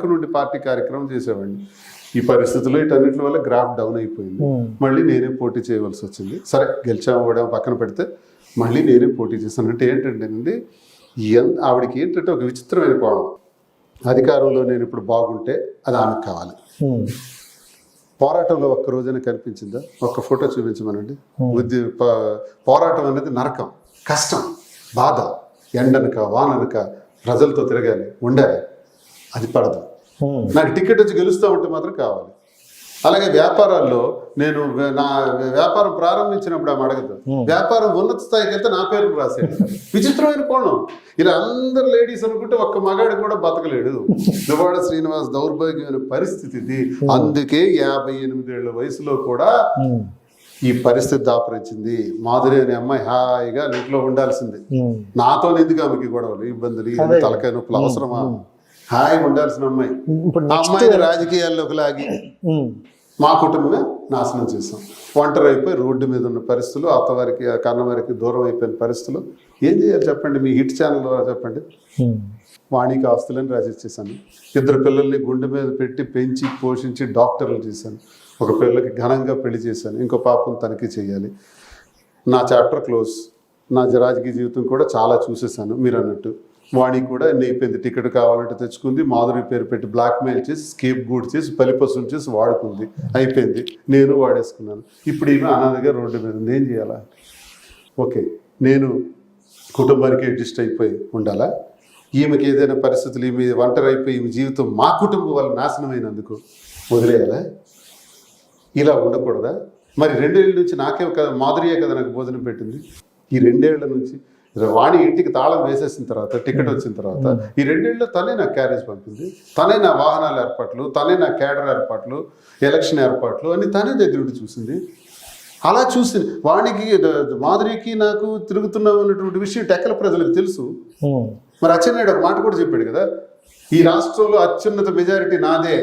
నుండి పార్టీ కార్యక్రమం చేసేవాడిని. ఈ పరిస్థితుల్లో వీటన్నిటి వల్ల గ్రాఫ్ డౌన్ అయిపోయింది. మళ్ళీ నేనే పోటీ చేయవలసి వచ్చింది. సరే గెలిచాము కూడా పక్కన పెడితే మళ్ళీ నేనే పోటీ చేశాను. అంటే ఏంటంటే అండి, ఆవిడకి ఏంటంటే ఒక విచిత్రమైన కోణం. అధికారంలో నేను ఇప్పుడు బాగుంటే అది ఆమెకు కావాలి. పోరాటంలో ఒక్క రోజైనా కనిపించిందా? ఒక్క ఫోటో చూపించమనండి. పోరాటం అనేది నరకం, కష్టం, బాధ, ఎండనక వాననక ప్రజలతో తిరగాలి, ఉండాలి. అది పడదు. నాకు టికెట్ వచ్చి గెలుస్తూ ఉంటే మాత్రం కావాలి. అలాగే వ్యాపారాల్లో నేను నా వ్యాపారం ప్రారంభించినప్పుడు ఆమె అడగదు. వ్యాపారం ఉన్నత స్థాయికి వెళ్తే నా పేరు రాసేది. విచిత్రమైన కోణం. ఇలా అందరు లేడీస్ అనుకుంటే ఒక్క మగాడు కూడా బతకలేడు. దువ్వాడ శ్రీనివాస్ దౌర్భాగ్యమైన పరిస్థితి ఇది. అందుకే 58 ఏళ్ల వయసులో కూడా ఈ పరిస్థితి దాపరించింది. మాధురి అనే అమ్మాయి హాయిగా ఇంట్లో ఉండాల్సింది. నాతో ఎందుకు ఆమెకి గొడవలు, ఇబ్బందులు, తలకాయ నొప్పులు అవసరమా? హాయిగా ఉండాల్సిన అమ్మాయి. ఆ అమ్మాయిని రాజకీయాల్లోకి లాగి మా కుటుంబమే నాశనం చేసాం. ఒంటరి అయిపోయి రోడ్డు మీద ఉన్న పరిస్థితులు, అత్తవారికి కన్నవారికి దూరం అయిపోయిన పరిస్థితులు. ఏం చేయాలి చెప్పండి? మీ హిట్ ఛానల్ ద్వారా చెప్పండి. వాణికి ఆస్తులని రాసిచ్చేసాను. 2 పిల్లల్ని గుండె మీద పెట్టి పెంచి పోషించి డాక్టర్లు చేశాను. ఒక పిల్లకి ఘనంగా పెళ్లి చేశాను. ఇంకో పాపను తనిఖీ చేయాలి. నా చాప్టర్ క్లోజ్. నా రాజకీయ జీవితం కూడా చాలా చూసేసాను. మీరు అన్నట్టు వాణి కూడా అయిపోయింది. టికెట్ కావాలంటే తెచ్చుకుంది. మాధురి పేరు పెట్టి బ్లాక్మెయిల్ చేసి, స్కేప్ గూడ్ చేసి, బలిపశువులు చేసి వాడుకుంది. అయిపోయింది. నేను వాడేసుకున్నాను. ఇప్పుడు ఈమె అనాథగా రోడ్డు మీద ఉంది. ఏం చేయాలా? ఓకే, నేను కుటుంబానికి అడ్జస్ట్ అయిపోయి ఉండాలా? ఈమెకి ఏదైనా పరిస్థితులు, ఈమె ఒంటరి అయిపోయి ఈమె జీవితం మా కుటుంబం వల్ల నాశనమైనందుకు వదిలేయాలా? ఇలా ఉండకూడదా? మరి 2 ఏళ్ళ నుంచి నాకే మాధురియే కదా నాకు భోజనం పెట్టింది. ఈ 2 ఏళ్ల నుంచి వాణి ఇంటికి తాళం వేసేసిన తర్వాత, టికెట్ వచ్చిన తర్వాత ఈ 2 ఏళ్ళలో తనే నాకు క్యారేజ్ పంపింది. తనే నా వాహనాల ఏర్పాట్లు, తనే నా క్యాడర్ ఏర్పాట్లు, ఎలక్షన్ ఏర్పాట్లు అని తనే దగ్గర నుండి చూసింది. అలా చూసింది. వాణికి, మాధురికి నాకు తిరుగుతున్నాం అన్నటువంటి విషయం టెక్కల ప్రజలకు తెలుసు. మరి అచ్చెన్నాయుడు ఒక మాట కూడా చెప్పాడు కదా, ఈ రాష్ట్రంలో అత్యున్నత మెజారిటీ నాదే,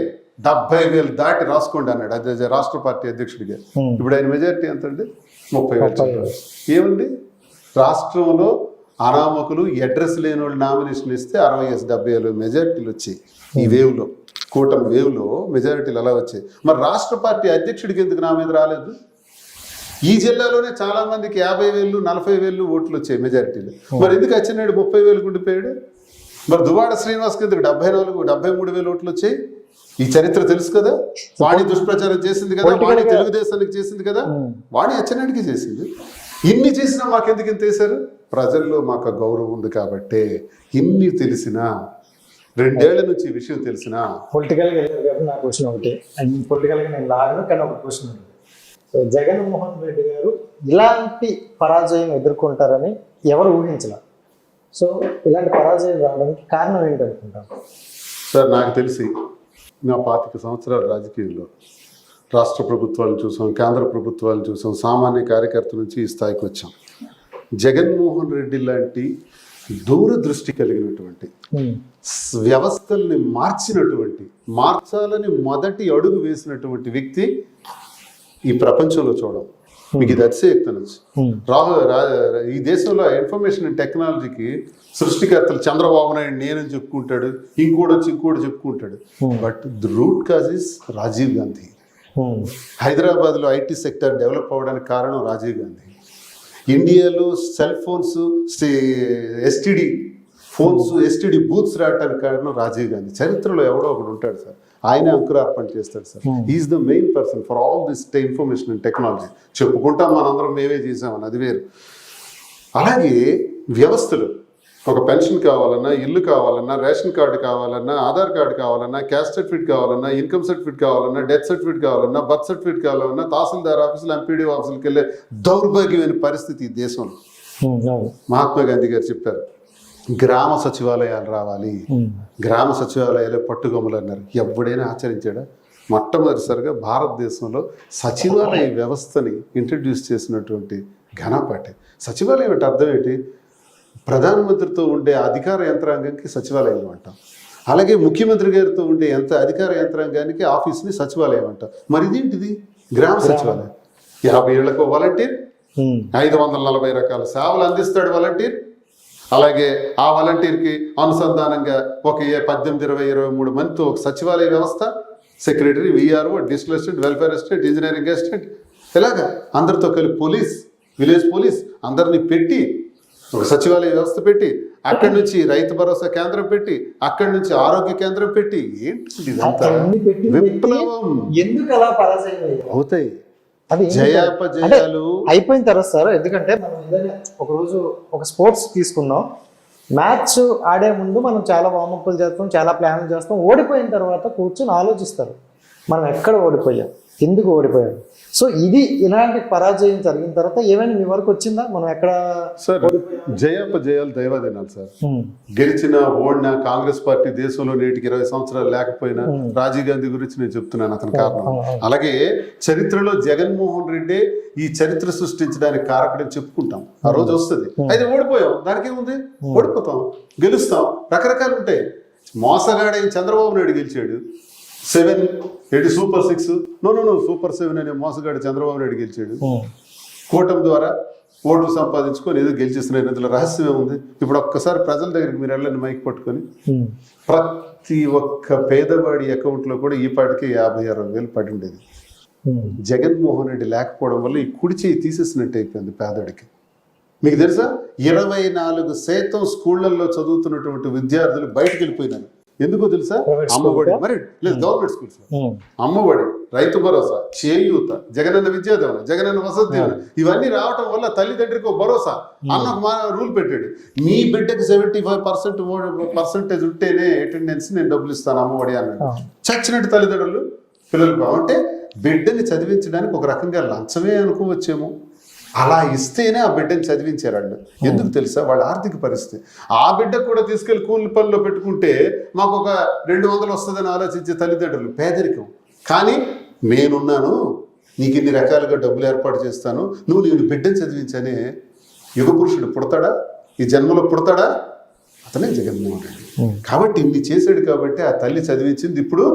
70,000 దాటి రాసుకోండి అన్నాడు. అదే రాష్ట్ర పార్టీ అధ్యక్షుడిగా. ఇప్పుడు ఆయన మెజారిటీ ఎంత అండి? 30,000. ఏమండి, రాష్ట్రంలో అనామకులు, అడ్రస్ లేని వాళ్ళు నామినేషన్ ఇస్తే 60-70 మెజారిటీలు వచ్చాయి. ఈ వేవ్లో, కూటమి వేవ్లో మెజారిటీలు అలా వచ్చాయి. మరి రాష్ట్ర పార్టీ అధ్యక్షుడికి ఎందుకు నా మీద రాలేదు? ఈ జిల్లాలోనే చాలా మందికి 50,000, 40,000 ఓట్లు వచ్చాయి మెజారిటీలు. మరి ఎందుకు అచ్చెన్నాయుడు 30,000 ఉండిపోయాడు? మరి దువ్వాడ శ్రీనివాస్కి ఎందుకు 73,000 ఓట్లు వచ్చాయి? ఈ చరిత్ర తెలుసు కదా. వాణి దుష్ప్రచారం చేసింది కదా, వాణి తెలుగుదేశానికి చేసింది కదా, వాణి అచ్చెన్నాయుడికి చేసింది. ఇన్ని చేసినా మాకెందుకు ఇంత వేశారు? ప్రజల్లో మాకు గౌరవం ఉంది కాబట్టే. ఇన్ని తెలిసినా, 2 ఏళ్ల నుంచి ఈ విషయం తెలిసినా. పొలిటికల్గా వెళ్ళారు కాబట్టి నా క్వశ్చన్ ఒకటి, పొలిటికల్గా నేను లాగను, కానీ ఒక క్వశ్చన్ ఉంటుంది. సో జగన్మోహన్ రెడ్డి గారు ఇలాంటి పరాజయం ఎదుర్కొంటారని ఎవరు ఊహించలేదు. సో ఇలాంటి పరాజయం రావడానికి కారణం ఏంటనుకుంటారు సార్? నాకు తెలిసి నా 25 సంవత్సరాల రాజకీయంలో రాష్ట్ర ప్రభుత్వాలను చూసాం, కేంద్ర ప్రభుత్వాలను చూసాం, సామాన్య కార్యకర్త నుంచి ఈ స్థాయికి వచ్చాం. జగన్మోహన్ రెడ్డి లాంటి దూరదృష్టి కలిగినటువంటి, వ్యవస్థల్ని మార్చాలని మొదటి అడుగు వేసినటువంటి వ్యక్తి ఈ ప్రపంచంలో చూడం. మీకు ఇది అతిశయక్తనొచ్చు. ఈ దేశంలో ఇన్ఫర్మేషన్ అండ్ టెక్నాలజీకి సృష్టికర్తలు చంద్రబాబు నాయుడు నేనని చెప్పుకుంటాడు, ఇంకోటి చెప్పుకుంటాడు. But the root cause is Rajiv Gandhi. హైదరాబాద్లో ఐటీ సెక్టర్ డెవలప్ అవ్వడానికి కారణం రాజీవ్ గాంధీ. ఇండియాలో సెల్ ఫోన్స్, ఎస్టీడీ బూత్స్ రావడానికి కారణం రాజీవ్ గాంధీ. చరిత్రలో ఎవడో ఒకడు ఉంటాడు సార్, ఆయనే అంకురార్పణ చేస్తాడు sir. Is the main person for all this information and technology. చెప్పుకుంటాం మనందరం మేమే చేసామని, అది వేరు. అలాగే వ్యవస్థలు, ఒక పెన్షన్ కావాలన్నా, ఇల్లు కావాలన్నా, రేషన్ కార్డు కావాలన్నా, ఆధార్ కార్డు కావాలన్నా, క్యాస్ట్ సర్టిఫికేట్ కావాలన్నా, ఇన్కమ్ సర్టిఫికేట్ కావాలన్నా, డెత్ సర్టిఫికేట్ కావాలన్నా, బర్త్ సర్టిఫికేట్ కావాలన్నా, తహసీల్దార్ ఆఫీసులు, ఎంపీడీ ఆఫీసులకు వెళ్ళే దౌర్భాగ్యమైన పరిస్థితి ఈ దేశంలో. మహాత్మా గాంధీ గారు చెప్పారు, గ్రామ సచివాలయాలు రావాలి, గ్రామ సచివాలయాలే పట్టుగొమ్మలు అన్నారు. ఎవడైనా ఆచరించాడా? మొట్టమొదటిసారిగా భారతదేశంలో సచివాలయ వ్యవస్థని ఇంట్రడ్యూస్ చేసినటువంటి ఘనపాటి. సచివాలయం అంటే అర్థం ఏంటి? ప్రధానమంత్రితో ఉండే అధికార యంత్రాంగానికి సచివాలయం అంటాం. అలాగే ముఖ్యమంత్రి గారితో ఉండే అధికార యంత్రాంగానికి ఆఫీస్ని సచివాలయం అంటాం. మరి ఇదేంటిది? గ్రామ సచివాలయం. 50 ఏళ్లకు వాలంటీర్, 540 రకాల సేవలు అందిస్తాడు వాలంటీర్. అలాగే ఆ వాలంటీర్కి అనుసంధానంగా ఒక 18, 20, 23 మందితో ఒక సచివాలయ వ్యవస్థ, secretary, VRO, district assistant, welfare assistant, engineering assistant, ఇలాగా అందరితో కలిపి పోలీస్, విలేజ్ పోలీస్ అందరినీ పెట్టి ఒక సచివాలయ వ్యవస్థ పెట్టి, అక్కడి నుంచి రైతు భరోసా కేంద్రం పెట్టి, అక్కడి నుంచి ఆరోగ్య కేంద్రం పెట్టి, ఏంటి ఇదంతా అన్ని పెట్టి విప్లవం ఎందుకు అలా పరాజయం అయ్యారు? అవుతాయి. అది ఎందుకు? జయాపజయాలు అయిపోయిన తర్వాత సార్, ఎందుకంటే మనం ఏదైనా ఒక రోజు ఒక స్పోర్ట్స్ తీసుకున్నాం, మ్యాచ్ ఆడే ముందు మనం చాలా వార్మప్లు చేస్తాం, చాలా ప్లాన్లు చేస్తాం, ఓడిపోయిన తర్వాత కూర్చొని ఆలోచిస్తారు మనం ఎక్కడ ఓడిపోయాం, ఎందుకు ఓడిపోయాం. సో ఇది ఇలాంటి పరాజయం జరిగిన తర్వాత ఏమైనా మీ వరకు వచ్చిందా, మనం ఎక్కడ సార్ జయాపజయాలు దైవాదినాలు సార్. గెలిచిన ఓడిన కాంగ్రెస్ పార్టీ దేశంలో నేటికి 20 సంవత్సరాలు లేకపోయినా రాజీవ్ గాంధీ గురించి నేను చెప్తున్నాను, అతని కారణం. అలాగే చరిత్రలో జగన్మోహన్ రెడ్డి ఈ చరిత్ర సృష్టించడానికి కారకుడని చెప్పుకుంటాం, ఆ రోజు వస్తుంది. అయితే ఓడిపోయాం, దానికి ఏముంది, ఓడిపోతాం, గెలుస్తాం, రకరకాలు ఉంటాయి. మోసగాడైన చంద్రబాబు నాయుడు గెలిచాడు 7, సూపర్ 6, సూపర్ 7 అనే మోసగాడు చంద్రబాబు నాయుడు గెలిచాడు. కూటమి ద్వారా ఓట్లు సంపాదించుకొని ఏదో గెలిచేస్తున్నారు. ఇందులో రహస్యమే ఉంది. ఇప్పుడు ఒక్కసారి ప్రజల దగ్గరికి మీరు వెళ్ళండి, మైక్ పట్టుకొని, ప్రతి ఒక్క పేదవాడి అకౌంట్లో కూడా ఈ పాటికి 50-60 వేలు పడి ఉండేది. జగన్మోహన్ రెడ్డి లేకపోవడం వల్ల ఈ కుడి చేయి తీసేసినట్టు అయిపోయింది పేదడికి. మీకు తెలుసా, 24% స్కూళ్లలో చదువుతున్నటువంటి విద్యార్థులు బయటకు వెళ్ళిపోయినారు. ఎందుకో తెలుసా, అమ్మఒడి, మరి లేదు గవర్నమెంట్ స్కూల్స్, అమ్మఒడి, రైతు భరోసా, చేయూత, జగనన్న విద్యాదీవెన, జగనన్న వసతి దీవెన, ఇవన్నీ రావటం వల్ల తల్లిదండ్రికి ఒక భరోసా అన్న ఒక రూల్ పెట్టాడు. మీ బిడ్డకి 75% ఉంటేనే అటెండెన్స్ నేను డబ్బులు ఇస్తాను అమ్మఒడి అన్నాడు. చచ్చినట్టు తల్లిదండ్రులు పిల్లలకు అంటే బిడ్డని చదివించడానికి ఒక రకంగా లంచమే అనుకోవచ్చేమో, అలా ఇస్తేనే ఆ బిడ్డని చదివించారు వాళ్ళు. ఎందుకు తెలుసా, వాళ్ళ ఆర్థిక పరిస్థితి. ఆ బిడ్డకు కూడా తీసుకెళ్లి కూలి పనిలో పెట్టుకుంటే మాకు ఒక 200 వస్తుందని ఆలోచించే తల్లిదండ్రులు, పేదరికం. కానీ నేనున్నాను, నీకు ఇన్ని రకాలుగా డబ్బులు ఏర్పాటు చేస్తాను, నేను బిడ్డని చదివించనే యుగ పురుషుడు పుడతాడా, ఈ జన్మలో పుడతాడా, అతనే జగన్మోహన్ రెడ్డి. కాబట్టి ఇన్ని చేశాడు కాబట్టి ఆ తల్లి చదివించింది. ఇప్పుడు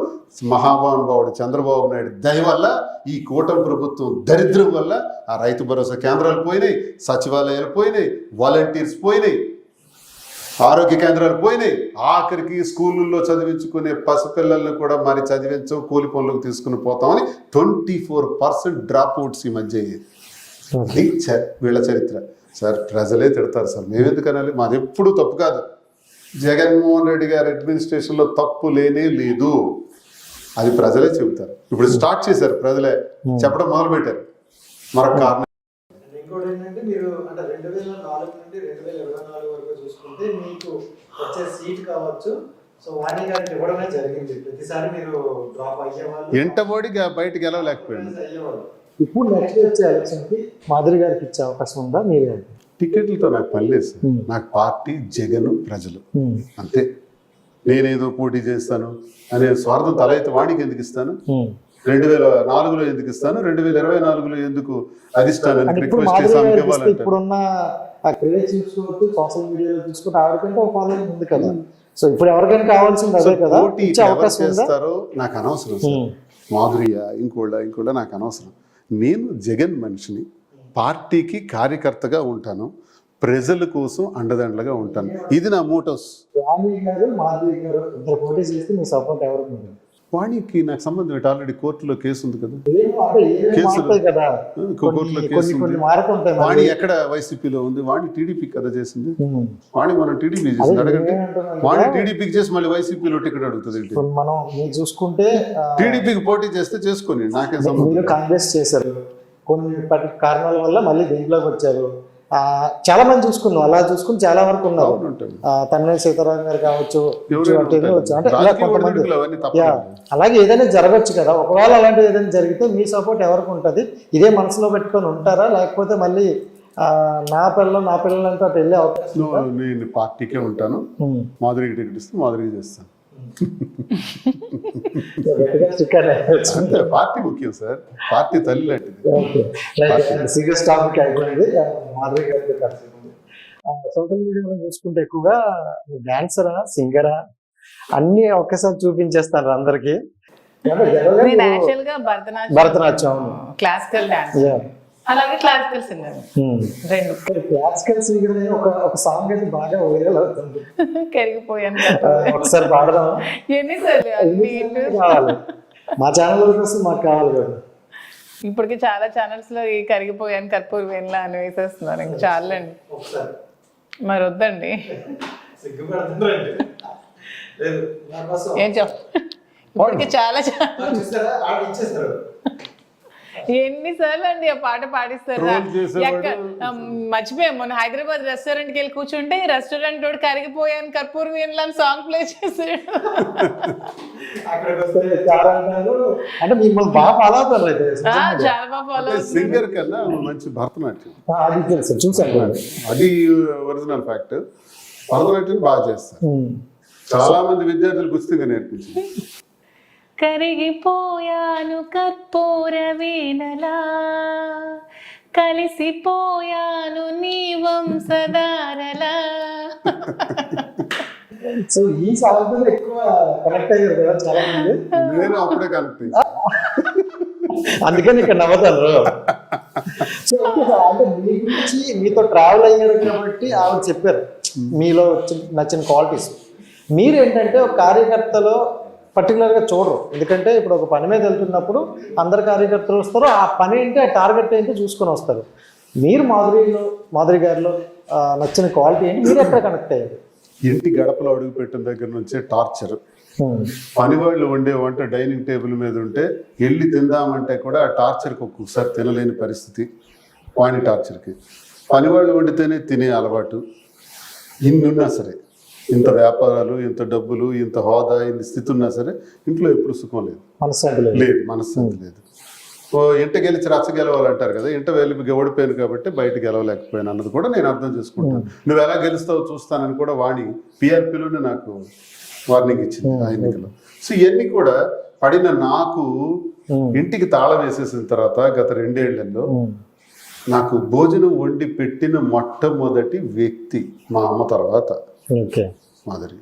మహానుభావుడు చంద్రబాబు నాయుడు దయ వల్ల, ఈ కూటమి ప్రభుత్వం దరిద్రం వల్ల ఆ రైతు భరోసా కేంద్రాలు పోయినాయి, సచివాలయాలు పోయినాయి, వాలంటీర్స్ పోయినాయి, ఆరోగ్య కేంద్రాలు పోయినాయి, ఆఖరికి స్కూళ్ళల్లో చదివించుకునే పసిపిల్లలను కూడా మరి చదివించం, కూలి పనులకు తీసుకుని పోతామని 24% డ్రాప్ అవుట్స్ ఈ మధ్య అయ్యేది. అది వీళ్ళ చరిత్ర సార్. ప్రజలే తిడతారు సార్, మేమెందుకు అనాలి, మాది ఎప్పుడు తప్పు కాదు. జగన్మోహన్ రెడ్డి గారి అడ్మినిస్ట్రేషన్లో తప్పు లేనే లేదు, అది ప్రజలే చెబుతారు. ఇప్పుడు స్టార్ట్ చేశారు, ప్రజలే చెప్పడం మొదలు పెట్టారు. మరొక కారణం ఇంకోటి ఏంటంటే, మీరు అంటే 2004 నుండి 2024 వరకు చూసుకుంటే మీకు వచ్చే సీట్ కావచ్చు, సో వాణి గారికి ఇవ్వడమే జరిగింది. ప్రతిసారి మీరు డ్రాప్ అయ్యేవాళ్ళు, ఎంటబోడి బయటకు వెళ్ళలేకపోయాడు. అయ్యేవాళ్ళు. ఇప్పుడు నెక్స్ట్ వచ్చే ఎలక్షన్కి మాధురి గారికి ఇచ్చే అవకాశం ఉందా? మీరు టికెట్లతో నాకు పని లేదు సార్. నాకు పార్టీ, జగన్, ప్రజలు అంతే. నేనేదో పోటీ చేస్తాను అనే స్వార్థం తల అయితే వాడికి ఎందుకు ఇస్తాను? 2004లో ఎందుకు ఇస్తాను? 2024లో ఎందుకు అధిష్టానానికి రిక్వెస్ట్ చేసి ఇవ్వాలంటే? ఇప్పుడున్న చూసుకోవచ్చు, సోషల్ మీడియాలో చూసుకుంటే ఆవిడకంటే ఒక ఫాలోయింగ్ ఉంది కదా. సో ఇప్పుడు ఎవరికైనా కావాల్సింది అదే కదా. ఎవరు చేస్తారో నాకు అనవసరం సార్. మాధురియా ఇంకోళ్ళ నాకు అనవసరం. నేను జగన్ మనిషిని, పార్టీకి కార్యకర్తగా ఉంటాను, ప్రజల కోసం అండదండలుగా ఉంటాను. ఇది నా మోటోస్. వాణికి నాకు సంబంధం ఏంటి? ఆల్రెడీ కోర్టులో కేసు ఉంది కదా. కోర్టులో కేసు ఉంది. వాణి ఎక్కడ వైసీపీలో ఉంది? వాణి టీడీపీ కదా చేసింది. వాణి మనం టీడీపీ చేసింది, అడగండి. వాణి టీడీపీకి చేసి మళ్ళీ వైసీపీలో టికెట్ అడుగుతుంది ఏంటి? మనం చూసుకుంటే టీడీపీకి పోటీ చేస్తే చేసుకోండి, నాకేం సంబంధం. కాంగ్రెస్ చేశారు, కొన్ని కారణాల వల్ల మళ్ళీ దీంట్లోకి వచ్చారు. చాలా మంది చూసుకున్నాం, అలా చూసుకుని చాలా వరకు ఉన్నారు. తన్మయ సీతారాం గారు కావచ్చు, అలాగే ఏదైనా జరగచ్చు కదా. ఒకవేళ అలాంటివి ఏదైనా జరిగితే మీ సపోర్ట్ ఎవరికి ఉంటుంది? ఇదే మనసులో పెట్టుకొని ఉంటారా, లేకపోతే మళ్ళీ నా పిల్లలంతా అటు వెళ్ళే అవకాశం? నేను పార్టీకే ఉంటాను. మాధురికి టికెట్ ఇస్తే మాధురికి చేస్తాను. అంతే, పార్టీ ముఖ్యం సార్. పార్టీ తల్లి లాంటిది. సీరియస్ టాపిక్ అయిపోయింది. సోషల్ మీడియాలో చూసుకుంటే ఎక్కువగా డాన్సరా, సింగరా అన్ని ఒక్కసారి చూపించేస్తారు అందరికి. Bharatanatyam, classical dance. అలాగే క్లాసికల్ సింగర్ రెండు. క్లాసికల్ సింగర్ ఒక సాంగ్ అయితే బాగా వైరల్ అవుతుంది. కరిగిపోయాను ఒకసారి పాడదాం. ఎన్నిసార్లు అన్ని కావాలి మా ఛానల్ కోసం మాకు కావాలి కదా. ఇప్పటికి చాలా ఛానల్స్ లో ఈ కరిగిపోయాను కర్పూర్ వేన్లా అని వేసేస్తున్నారు. ఇంక చాలండి మరి వద్దండి. ఏం చెప్ ఇప్పటికి చాలా ఎన్నిసార్లు అండి ఆ పాట పాడిస్తారు. మర్చిపోయాం మొన్న హైదరాబాద్ రెస్టారెంట్ కి వెళ్ళి కూర్చుంటే రెస్టారెంట్ తోడు కరిగిపోయాను కర్పూర్ వేన్లా అని సాంగ్ ప్లే చేశాడు. అంటే మిమ్మల్ని బాగా ఫాలో అవుతారు అయితే. చాలా బాగా ఫాలో సింగర్ కన్నా మంచి భరతనాట్యం అది తెలుసు, చూసాను. అది ఒరిజినల్ ఫ్యాక్ట్. భరతనాట్యం బాగా చేస్తారు. చాలా మంది విద్యార్థులు కుస్తీగా నేర్పించింది. కరిగిపోయాను కర్పూర వేనలా కలిసిపోయాను నీ వంశధారలా. సో ఈ సాంగ్ ఎక్కువ కనెక్ట్ అయ్యారు కదా చాలా మంది. నేను అప్పుడే కనెక్ట్ అయ్యి అందుకని ఇక్కడ నవ్వుతారు. సో అంటే మీ గురించి మీతో ట్రావెల్ అయ్యారు కాబట్టి ఆవిడ చెప్పారు మీలో నచ్చిన క్వాలిటీస్. మీరేంటంటే ఒక కార్యకర్తలో పర్టికులర్గా చూడరు. ఎందుకంటే ఇప్పుడు ఒక పని మీద వెళ్తున్నప్పుడు అందరు కార్యకర్తలు వస్తారు, ఆ పని ఏంటి ఆ టార్గెట్ ఏంటి చూసుకొని వస్తారు. మీరు మాధురి గారిలో నచ్చిన క్వాలిటీ ఏంటి, మీరు ఎక్కడ కనెక్ట్ అయ్యారు? ఇంటి గడపలో అడుగు పెట్టిన దగ్గర నుంచే టార్చర్. పనివాళ్ళు వండే వంట డైనింగ్ టేబుల్ మీద ఉంటే వెళ్ళి తిందామంటే కూడా ఆ టార్చర్కి ఒక్కొక్కసారి తినలేని పరిస్థితి. వాణి టార్చర్కి పనివాళ్ళు వండితేనే తినే అలవాటు. ఇన్నున్నా సరే, ఇంత వ్యాపారాలు, ఇంత డబ్బులు, ఇంత హోదా, ఇంత స్థితి ఉన్నా సరే ఇంట్లో ఎప్పుడు సుఖం లేదు, మనశ్శాంతి లేదు. ఇంట గెలిచి రచ్చ గెలవాలంటారు కదా, ఇంట వెళ్ళి ఓడిపోయాను కాబట్టి బయట గెలవలేకపోయాను అన్నది కూడా నేను అర్థం చేసుకుంటాను. నువ్వు ఎలా గెలుస్తావో చూస్తానని కూడా వాణి పిఆర్పీలోనే నాకు వార్నింగ్ ఇచ్చింది ఆ ఎన్నికలో. సో ఇవన్నీ కూడా పడిన నాకు ఇంటికి తాళం వేసేసిన తర్వాత గత 2 ఏళ్లలో నాకు భోజనం వండి పెట్టిన మొట్టమొదటి వ్యక్తి మా అమ్మ తర్వాత మాధురి.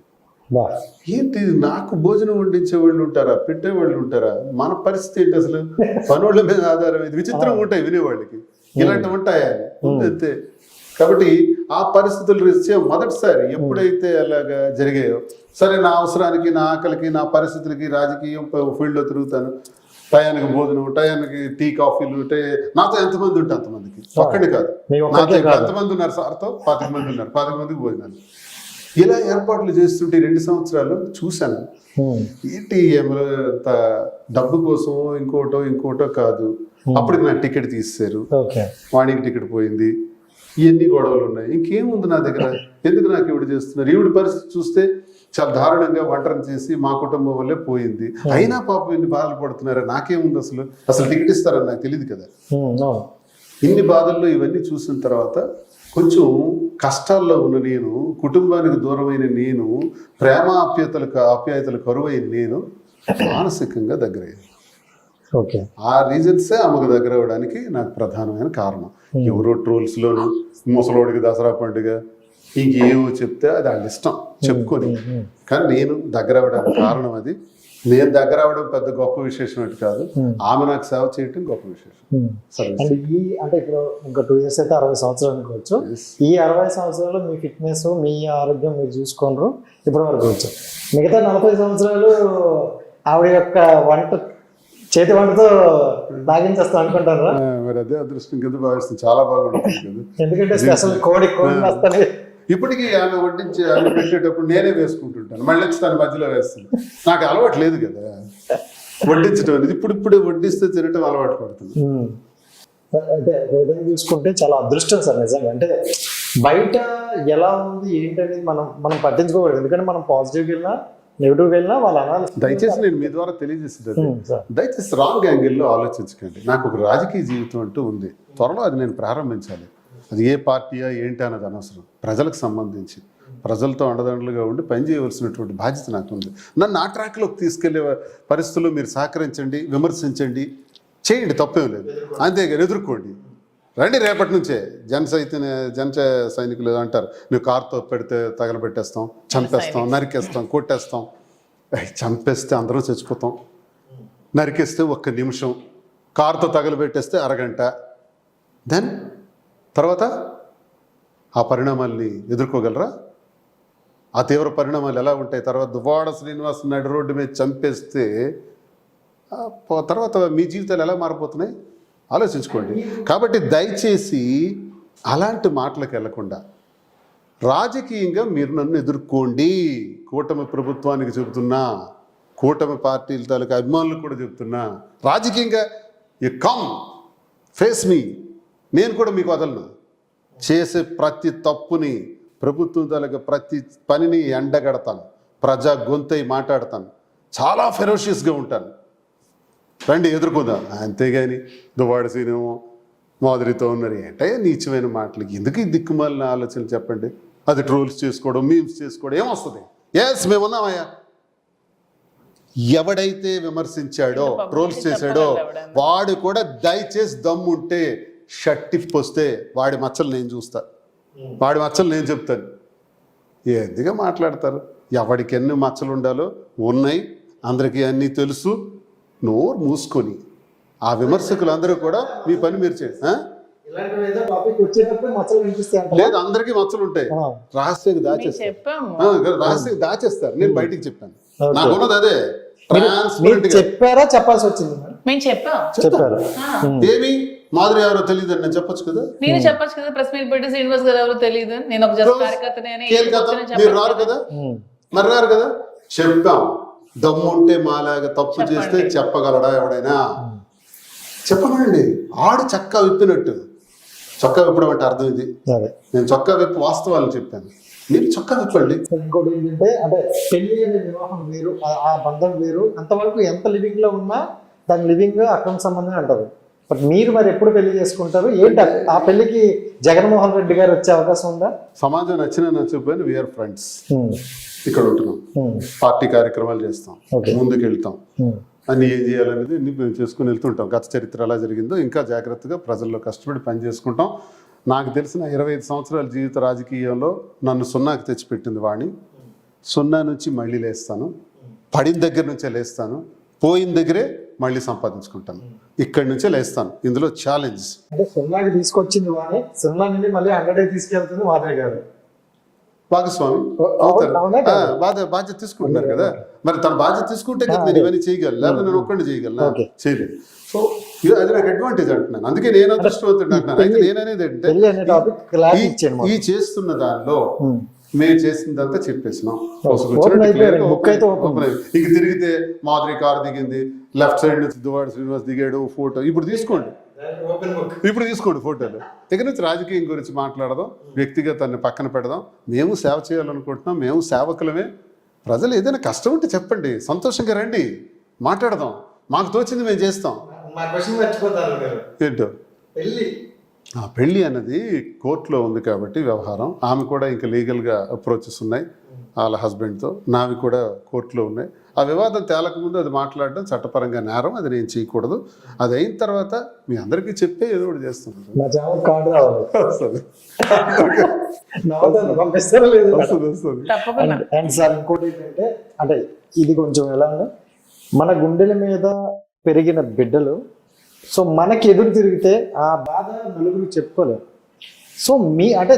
ఏంటి నాకు భోజనం వండించే వాళ్ళు ఉంటారా, పెట్టేవాళ్ళు ఉంటారా? మన పరిస్థితి ఏంటి అసలు? పనుల మీద ఆధారం ఇది విచిత్రంగా ఉంటాయి వినేవాళ్ళకి. ఇలాంటివి ఉంటాయా అంతే. కాబట్టి ఆ పరిస్థితులు రీత్యా మొదటిసారి ఎప్పుడైతే అలాగా జరిగాయో, సరే నా అవసరానికి, నా ఆకలికి, నా పరిస్థితులకి రాజకీయం ఫీల్డ్లో తిరుగుతాను, టయానికి భోజనం, టయానికి టీ కాఫీలు, నాతో ఎంతమంది ఉంటే అంతమందికి, ఒక్కడి కాదు, నాతో ఎంతమంది ఉన్నారు సార్తో 25 మంది ఉన్నారు, 25 మందికి భోజనాలు. ఇలా ఏర్పాట్లు చేస్తుంటే 2 సంవత్సరాలు చూశాను. ఏంటి అంత డబ్బు కోసం ఇంకోటో కాదు. అప్పటికి నాకు టికెట్ తీసేశారు, వాణికి టికెట్ పోయింది, ఇవన్నీ గొడవలు ఉన్నాయి. ఇంకేముంది నా దగ్గర, ఎందుకు నాకు ఈవిడ చేస్తున్నారు? ఈవిడ పరిస్థితి చూస్తే చాలా దారుణంగా వంటను చేసి మా కుటుంబం వల్లే పోయింది. అయినా పాపం ఇన్ని బాధలు పడుతున్నారా? నాకేముంది అసలు టికెట్ ఇస్తారని నాకు తెలియదు కదా. ఇన్ని బాధల్లో ఇవన్నీ చూసిన తర్వాత కొంచెం కష్టాల్లో ఉన్న నేను, కుటుంబానికి దూరమైన నేను, ప్రేమ ఆప్యాయతలు కరువైన నేను మానసికంగా దగ్గరయ్యాను. ఆ రీజన్సే ఆమెకు దగ్గర అవ్వడానికి నాకు ప్రధానమైన కారణం. ఎవరో ట్రోల్స్లోను ముసలోడికి దసరా పండుగ ఇంకేవో చెప్తే అది వాళ్ళ ఇష్టం చెప్పుకొని, కానీ నేను దగ్గర అవ్వడానికి కారణం అది. నేను దగ్గర అవ్వడం పెద్ద గొప్ప విశేషం అంటే కాదు, ఆమె నాకు సేవ చేయటం గొప్ప విశేషం. అంటే ఇప్పుడు ఇంకా 2 years అయితే 60 సంవత్సరాలు అనుకోవచ్చు. ఈ 60 సంవత్సరాలు మీ ఫిట్నెస్, మీ ఆరోగ్యం మీరు చూసుకున్నారు ఇప్పటి వరకు వచ్చు. మిగతా 40 సంవత్సరాలు ఆవిడ యొక్క చేతి వంటతో లాగించేస్తాం అనుకుంటారా? మరి అదే అదృష్టం కింద భావిస్తుంది. చాలా బాగుంటుంది కదా, ఎందుకంటే స్పెషల్ కోడి వస్తాయి. ఇప్పటికీ ఆమె వడ్డించి ఆమె పెట్టేటప్పుడు నేనే వేసుకుంటుంటాను, మళ్ళీ వచ్చి తన మధ్యలో వేస్తాను. నాకు అలవాటు లేదు కదా వడ్డించడం అనేది. ఇప్పుడు వడ్డిస్తే తినటం అలవాటు పడుతుంది. అంటే చూసుకుంటే చాలా అదృష్టం సార్ నిజంగా. అంటే బయట ఎలా ఉంది ఏంటనేది మనం పట్టించుకోకూడదు. ఎందుకంటే మనం పాజిటివ్కి వెళ్ళినా నెగిటివ్ వెళ్ళినా వాళ్ళు అనాలి. దయచేసి నేను మీ ద్వారా తెలియజేసేది, దయచేసి రాంగ్ యాంగిల్లో ఆలోచించకండి. నాకు ఒక రాజకీయ జీవితం అంటూ ఉంది, త్వరలో అది నేను ప్రారంభించాలి. అది ఏ పార్టీయా ఏంటి అన్నది అనవసరం. ప్రజలకు సంబంధించి ప్రజలతో అండదండలుగా ఉండి పనిచేయవలసినటువంటి బాధ్యత నాకు ఉంది. నన్ను ఆ ట్రాక్లోకి తీసుకెళ్లే పరిస్థితుల్లో మీరు సహకరించండి, విమర్శించండి, చేయండి, తప్పేం లేదు. అంతేగాని ఎదుర్కోండి. రండి, రేపటి నుంచే జన సైనికులు అంటారు, నువ్వు కారుతో పెడితే తగలబెట్టేస్తాం, చంపేస్తాం, నరికేస్తాం, కొట్టేస్తాం. చంపేస్తే అందరూ చచ్చిపోతాం, నరికేస్తే 1 నిమిషం, కారుతో తగలబెట్టేస్తే అరగంట. దెన్ తర్వాత ఆ పరిణామాల్ని ఎదుర్కోగలరా? ఆ తీవ్ర పరిణామాలు ఎలా ఉంటాయి? తర్వాత దువ్వాడ శ్రీనివాస్ నడి రోడ్డు మీద చంపేస్తే తర్వాత మీ జీవితాలు ఎలా మారిపోతున్నాయి ఆలోచించుకోండి. కాబట్టి దయచేసి అలాంటి మాటలకు వెళ్లకుండా రాజకీయంగా మీరు నన్ను ఎదుర్కోండి. కూటమి ప్రభుత్వానికి చెబుతున్నా, కూటమి పార్టీల తాలూకా అభిమానులకు కూడా చెబుతున్నా, రాజకీయంగా యు కమ్ ఫేస్ మీ. నేను కూడా మీకు వదలను. చేసే ప్రతి తప్పుని, ప్రభుత్వం తాలూకా ప్రతి పనిని ఎండగడతాను, ప్రజా గొంతై మాట్లాడతాను, చాలా ఫెరోషియస్గా ఉంటాను. రండి ఎదుర్కొందాం. అంతేగాని దువ్వాడ సీనేమో మాదిరితో ఉన్నారు ఏంటే నీచమైన మాటలకి ఎందుకు ఈ దిక్కుమాలిన ఆలోచనలు చెప్పండి. అది ట్రోల్స్ చేసుకోవడం, మీమ్స్ చేసుకోవడం ఏమొస్తుంది? ఎస్ మేము ఉన్నామయ్యా. ఎవడైతే విమర్శించాడో, ట్రోల్స్ చేశాడో వాడు కూడా దయచేసి దమ్ముంటే షట్టిప్ వస్తే వాడి మచ్చలు నేను చూస్తా, వాడి మచ్చలు నేను చెప్తాను. ఎందుగా మాట్లాడతారు? ఎవడికి ఎన్ని మచ్చలు ఉండాలో ఉన్నాయి, అందరికీ అన్నీ తెలుసు. నోరు మూసుకొని ఆ విమర్శకులు అందరూ కూడా మీ పని మీరు చేయండి. లేదు, అందరికీ మచ్చలు ఉంటాయి. రహస్యంగా దాచేస్తారు, రహస్యంగా దాచేస్తారు. నేను బయటికి చెప్పాను, నాకున్నది అదే. చెప్పారా? చెప్పాల్సి వచ్చింది. మేము చెప్పారు. ఏమి మాధురి ఎవరో తెలియదు నేను చెప్పొచ్చు కదా. నేను చెప్పొచ్చు కదా, ప్రెస్ మీట్ పెట్టి శ్రీనివాస్ గారు ఎవరో తెలియదు, నేను ఒక జస్ట్ కార్యకర్తనే అని. మీరు రారు కదా, మరి రారు కదా. చెప్తాం. దమ్ము ఉంటే మాలాగా తప్పు చేస్తే చెప్పగలడా ఎవడైనా? చెప్పనండి. ఆడు చక్కా విప్పినట్టు. చొక్కా విప్పడం అంటే అర్థం ఇది. నేను చొక్కా విప్పి వాస్తవాలు చెప్పాను, మీరు చొక్కా విప్పండి. ఇంకోటి ఏంటంటే, అంటే పెళ్లి అనే వివాహం వేరు, ఆ బంధం వేరు. అంతవరకు ఎంత లివింగ్ లో ఉన్నా దాని లివింగ్ అక్రమ సంబంధం అంటారు. బట్ మీరు మరి ఎప్పుడు పెళ్లి చేసుకుంటారు? ఏంటి ఆ పెళ్లికి జగన్మోహన్ రెడ్డి గారు వచ్చే అవకాశం ఉందా? సమాజం నచ్చిన నచ్చకపోయినా వీఆర్ ఫ్రెండ్స్. ఇక్కడ ఉంటున్నాం, పార్టీ కార్యక్రమాలు చేస్తాం, ముందుకు వెళ్తాం, అన్ని ఏం చేయాలనేది మేము చేసుకుని వెళ్తుంటాం. గత చరిత్ర ఎలా జరిగిందో ఇంకా జాగ్రత్తగా ప్రజల్లో కష్టపడి పని చేసుకుంటాం. నాకు తెలిసిన 25 సంవత్సరాల జీవిత రాజకీయంలో నన్ను సున్నాకి తెచ్చిపెట్టింది వాణి. సున్నా నుంచి మళ్ళీ లేస్తాను, పడిన దగ్గర నుంచే లేస్తాను, పోయిన దగ్గరే మళ్ళీ సంపాదించుకుంటాను, ఇక్కడి నుంచే లేస్తాను. ఇందులో ఛాలెంజ్. అంటే సున్నాకి తీసుకొచ్చింది వాణి, సున్నా నుండి మళ్ళీ 100 తీసుకెళ్తుంది మాధవి గారు. భాగస్వామి బాధ్యత తీసుకుంటున్నారు కదా. మరి తన బాధ్యత తీసుకుంటే కదా నేను ఇవన్నీ చేయగలను, లేకపోతే నేను ఒక్కడిని చేయగలను, చేయలేదు. సో అది నాకు అడ్వాంటేజ్ అంటున్నాను. అందుకే నేను అదృష్టవంతుడు అంటున్నాను. అయితే నేననేది ఏంటంటే, ఈ చేస్తున్న దానిలో మేము చేసిందంతా చెప్పేసినాం. ఇంక తిరిగితే మాధురి కారు దిగింది, లెఫ్ట్ సైడ్ నుంచి దువ్వాడ శ్రీనివాస్ దిగాడు, ఫోటో ఇప్పుడు తీసుకోండి, ఫోటోలు. దగ్గర నుంచి రాజకీయం గురించి మాట్లాడదాం, వ్యక్తిగతాన్ని పక్కన పెడదాం. మేము సేవ చేయాలనుకుంటున్నాం, మేము సేవకులమే. ప్రజలు ఏదైనా కష్టం ఉంటే చెప్పండి, సంతోషంగా రండి, మాట్లాడదాం. మాకు తోచింది మేము చేస్తాం. ఏంటో పెళ్ళి అన్నది కోర్టులో ఉంది కాబట్టి వ్యవహారం. ఆమె కూడా ఇంకా లీగల్గా అప్రోచెస్ ఉన్నాయి వాళ్ళ హస్బెండ్తో, నావి కూడా కోర్టులో ఉన్నాయి. ఆ వివాదం తేలకముందు అది మాట్లాడడం చట్టపరంగా నేరం, అది నేను చేయకూడదు. అది అయిన తర్వాత మీ అందరికీ చెప్పే ఏదో ఒకటి చేస్తున్నాను. అండ్ సార్ ఇంకోటి ఏంటంటే, అంటే ఇది కొంచెం ఎలా అంటే, మన గుండెల మీద పెరిగిన బిడ్డలు సో మనకి ఎదురు తిరిగితే ఆ బాధ నలుగురు చెప్పుకోలేరు. సో మీ అంటే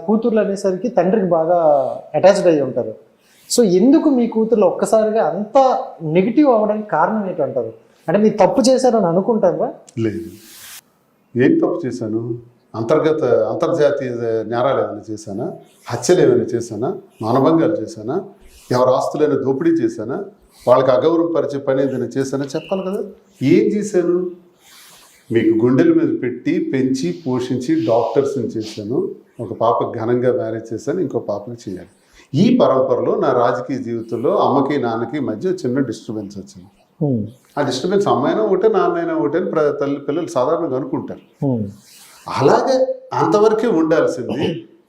కూతుర్లు అనేసరికి తండ్రికి బాగా అటాచ్డ్ అయ్యి ఉంటారు. సో ఎందుకు మీ కూతుర్లు ఒక్కసారిగా అంత నెగిటివ్ అవ్వడానికి కారణం ఏంటంటారు? అంటే మీరు తప్పు చేశారని అనుకుంటారా? లేదు, ఏం తప్పు చేశాను? అంతర్జాతీయ నేరాలు ఏమైనా చేశానా? హత్యలు ఏమైనా చేశానా? మానభంగాలు చేశానా? ఎవరు ఆస్తులైనా దోపిడీ చేశానా? వాళ్ళకి అగౌరవపరిచే పని ఏదైనా చేశానా? చెప్పాలి కదా. ఏం చేశాను? మీకు గుండెల మీద పెట్టి పెంచి పోషించి డాక్టర్స్ని చేశాను. ఒక పాపకు ఘనంగా మ్యారేజ్ చేశాను, ఇంకో పాపకి చేయాలి. ఈ పరంపరలో నా రాజకీయ జీవితంలో అమ్మకి నాన్నకి మధ్య చిన్న డిస్టర్బెన్స్ వచ్చింది. ఆ డిస్టర్బెన్స్ అమ్మాయినా ఒకటే నాన్నైనా ఒకటే తల్లి పిల్లలు సాధారణంగా అనుకుంటారు. అలాగే అంతవరకే ఉండాల్సింది.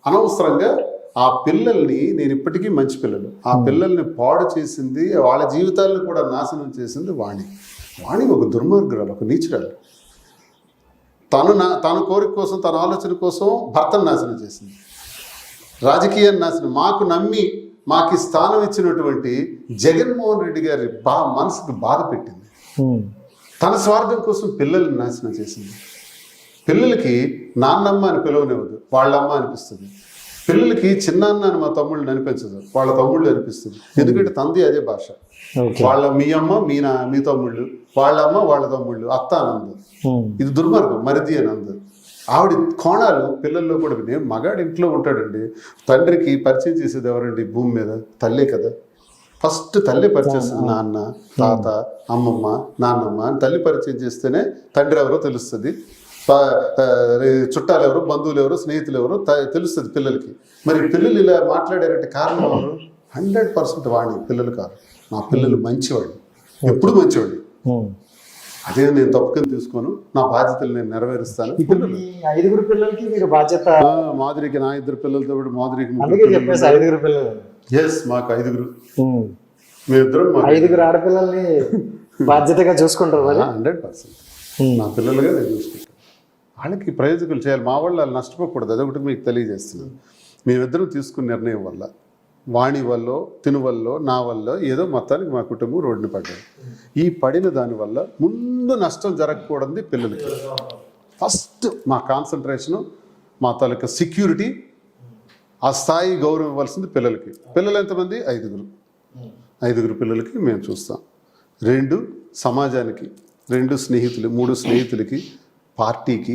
అనవసరంగా ఆ పిల్లల్ని, నేను ఇప్పటికీ మంచి పిల్లలు, ఆ పిల్లల్ని పాడు చేసింది, వాళ్ళ జీవితాలను కూడా నాశనం చేసింది వాణి ఒక దుర్మార్గురాలు, ఒక నీచురాలు. తన కోరిక కోసం, తన ఆలోచన కోసం భర్తను నాశనం చేసింది, రాజకీయాన్ని నాశనం. మాకు నమ్మి మాకు స్థానం ఇచ్చినటువంటి జగన్మోహన్ రెడ్డి గారి మనసుకు బాధ పెట్టింది. తన స్వార్థం కోసం పిల్లల్ని నాశనం చేసింది. పిల్లలకి నాన్నమ్మ అని పిలవనివ్వదు, వాళ్ళమ్మ అనిపిస్తుంది. పిల్లలకి చిన్నాన్న అని మా తమ్ముళ్ళని అనిపించదు, వాళ్ళ తమ్ముళ్ళు అనిపిస్తుంది. ఎందుకంటే తంది అదే భాష. వాళ్ళ మీ అమ్మ మీ తమ్ముళ్ళు, వాళ్ళమ్మ వాళ్ళ తమ్ముళ్ళు, అత్త అనందు. ఇది దుర్మార్గం, మరిది అనందు. ఆవిడ కోణాలు పిల్లల్లో కూడా మగాడు ఇంట్లో ఉంటాడండి, తండ్రికి పరిచయం చేసేది ఎవరండి భూమి మీద? తల్లే కదా. ఫస్ట్ తల్లి పరిచయం, నాన్న, తాత, అమ్మమ్మ, నాన్నమ్మ అని తల్లి పరిచయం చేస్తేనే తండ్రి ఎవరో తెలుస్తుంది, చుట్టాలు ఎవరు, బంధువులు ఎవరు, స్నేహితులు ఎవరు తెలుస్తుంది పిల్లలకి. మరి పిల్లలు ఇలా మాట్లాడారంటే కారణం ఎవరు? 100% వాడిని పిల్లలు కాదు. నా పిల్లలు మంచివాడు, ఎప్పుడు మంచివాడు. అదే నేను తప్పుకొని తీసుకోను, నా బాధ్యతలు నేను నెరవేరుస్తాను. పిల్లలు 5 పిల్లలకి మీరు బాధ్యత. మాధురికి నా 2 పిల్లలతో పాటు మాధురికి 5 పిల్లలు. ఎస్, మాకు 5. మేమిద్దరం 5 ఆడపిల్లల్ని బాధ్యతగా చూసుకుంటారు. 100% నా పిల్లలుగా నేను చూసుకుంటాను. వాళ్ళకి ప్రయోజకులు చేయాలి, మా వాళ్ళు నష్టపోకూడదు. అదొకటి మీకు తెలియజేస్తున్నాను. మేమిద్దరం తీసుకున్న నిర్ణయం వల్ల, వాణి వల్ల, తిను వల్ల, నా వల్ల ఏదో మొత్తానికి మా కుటుంబం రోడ్డుని పడ్డారు. ఈ పడిన దానివల్ల ముందు నష్టం జరగకూడదు పిల్లలకి. ఫస్ట్ మా కాన్సన్ట్రేషను, మా తాలూకా సెక్యూరిటీ, ఆ స్థాయి గౌరవం ఇవ్వాల్సింది పిల్లలకి. పిల్లలు ఎంతమంది? 5 పిల్లలకి మేము చూస్తాం. 2 సమాజానికి, 2 స్నేహితులు, 3 స్నేహితులకి, పార్టీకి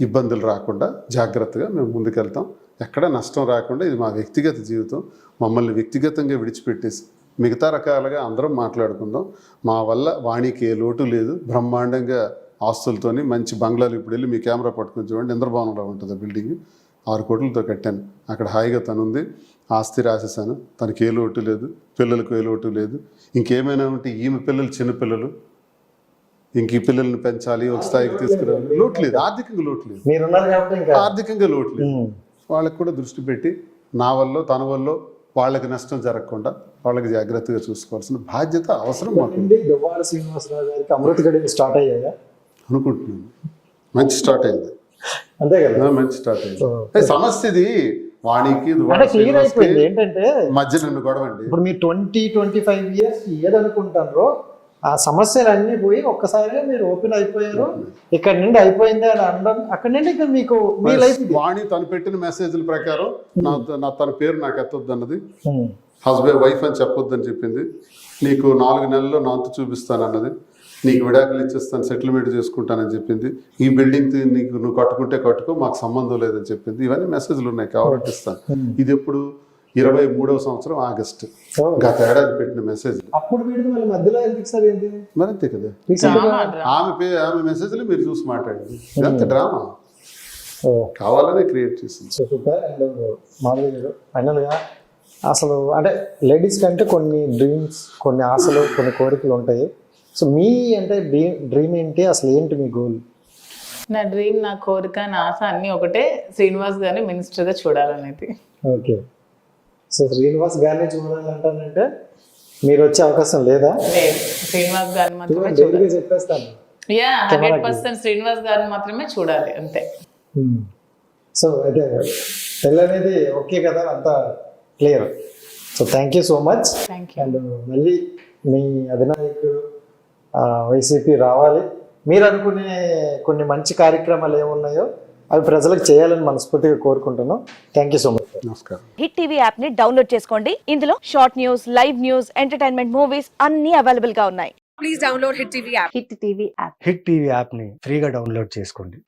ఇబ్బందులు రాకుండా జాగ్రత్తగా మేము ముందుకెళ్తాం. ఎక్కడ నష్టం రాకుండా. ఇది మా వ్యక్తిగత జీవితం. మమ్మల్ని వ్యక్తిగతంగా విడిచిపెట్టేసి మిగతా రకాలుగా అందరం మాట్లాడుకుందాం. మా వల్ల వాణికి ఏ లోటు లేదు. బ్రహ్మాండంగా ఆస్తులతోని మంచి బంగ్లాలు, ఇప్పుడు వెళ్ళి మీ కెమెరా పట్టుకొని చూడండి, ఇంద్రభవనంలో ఉంటుంది బిల్డింగ్. 6 కోట్లతో కట్టాను. అక్కడ హాయిగా తనుంది, ఆస్తి రాసేసాను. తనకి ఏ లోటు లేదు, పిల్లలకు ఏ లోటు లేదు. ఇంకేమైనా ఉంటే ఈమె పిల్లలు చిన్నపిల్లలు, ఇంక ఈ పిల్లల్ని పెంచాలి, ఒక స్థాయికి తీసుకురావాలి. లోటు లేదు, ఆర్థికంగా లోటు లేదు, ఆర్థికంగా లోటు లేదు. వాళ్ళకి కూడా దృష్టి పెట్టి నా వల్ల, తన వల్ల వాళ్ళకి నష్టం జరగకుండా వాళ్ళకి జాగ్రత్తగా చూసుకోవాల్సిన బాధ్యత అవసరం మాకు. దువ్వాడ శ్రీనివాసరావు గారికి అమృత గడియలు స్టార్ట్ అయ్యాయా అనుకుంటున్నాను. మంచి స్టార్ట్ అయింది, అంతే కదా, మంచి స్టార్ట్ అయింది. సమస్య ఇది వాణికి క్లియర్ అయిపోయింది. ఏంటంటే మధ్య నిన్ను గొడవండి. ఇప్పుడు మీరు 20-25 ఇయర్స్ ఏదనుకుంటారో ఆ సమస్యలు అన్నీ పోయి ఒక్కసారిగా మీరు ఓపెన్ అయిపోయారు. ఇక్కడ నుండి అయిపోయింది అని అనడం, అక్కడ నుండి ఇంకా మీకు మీ లైఫ్. వాణి తను పెట్టిన మెసేజ్ల ప్రకారం తన పేరు నాకు ఎత్తొద్దు అన్నది, హస్బెండ్ వైఫ్ అని చెప్పొద్దని చెప్పింది. నీకు 4 నెలల్లో నాంతు చూపిస్తాను అన్నది, నీకు విడాకులు ఇచ్చేస్తాను, సెటిల్మెంట్ చేసుకుంటానని చెప్పింది. ఈ బిల్డింగ్ నీకు నువ్వు కట్టుకుంటే కట్టుకో, మాకు సంబంధం లేదని చెప్పింది. ఇవన్నీ మెసేజ్లు ఉన్నాయి, కావాలంటే ఇస్తాను. ఇది ఎప్పుడు 23వ సంవత్సరం ఆగస్టు, గత ఏడాది పెట్టిన మెసేజ్. అప్పుడు మధ్యలో మరి అంతే కదా, ఆమె మెసేజ్లు మీరు చూసి మాట్లాడండి. ఇదంతా డ్రామా కావాలనే క్రియేట్ చేసింది. ఫైనల్గా అసలు అంటే లేడీస్ కంటే కొన్ని డ్రీమ్స్, కొన్ని ఆశలు, కొన్ని కోరికలు ఉంటాయి. సో మీ అంటే డ్రీమ్ ఏంటి, అసలు ఏంటి మీ గోల్? నా డ్రీమ్, నా కోరిక, నా ఆశ అన్నీ ఒకటే, శ్రీనివాస్ గారిని మినిస్టర్గా చూడాలనేది. ఓకే. సో శ్రీనివాస్ గారిని చూడాలంటానంటే మీరు వచ్చే అవకాశం లేదా? లేదు, శ్రీనివాస్ గారిని మాత్రమే చెప్పేస్తాను. 100% శ్రీనివాస్ గారిని మాత్రమే చూడాలి, అంతే. సో అయితే పెళ్ళి అనేది ఓకే కదా, అంతా clear. So thank you so much. And మళ్ళీ మీ అధినాయకుడు వైసీపీ రావాలి. మీరు అనుకునే కొన్ని మంచి కార్యక్రమాలు ఏమున్నాయో అవి ప్రజలకు చేయాలని మనస్ఫూర్తిగా కోరుకుంటున్నాం. Thank you so much. నమస్కారం. హిట్ టీవీ యాప్ ని డౌన్లోడ్ చేసుకోండి. ఇందులో short news, live news, entertainment movies అన్ని అవైలబుల్ గా ఉన్నాయి. Please download hit TV app. Hit TV app. Hit TV app ని ఫ్రీగా డౌన్లోడ్ చేసుకోండి.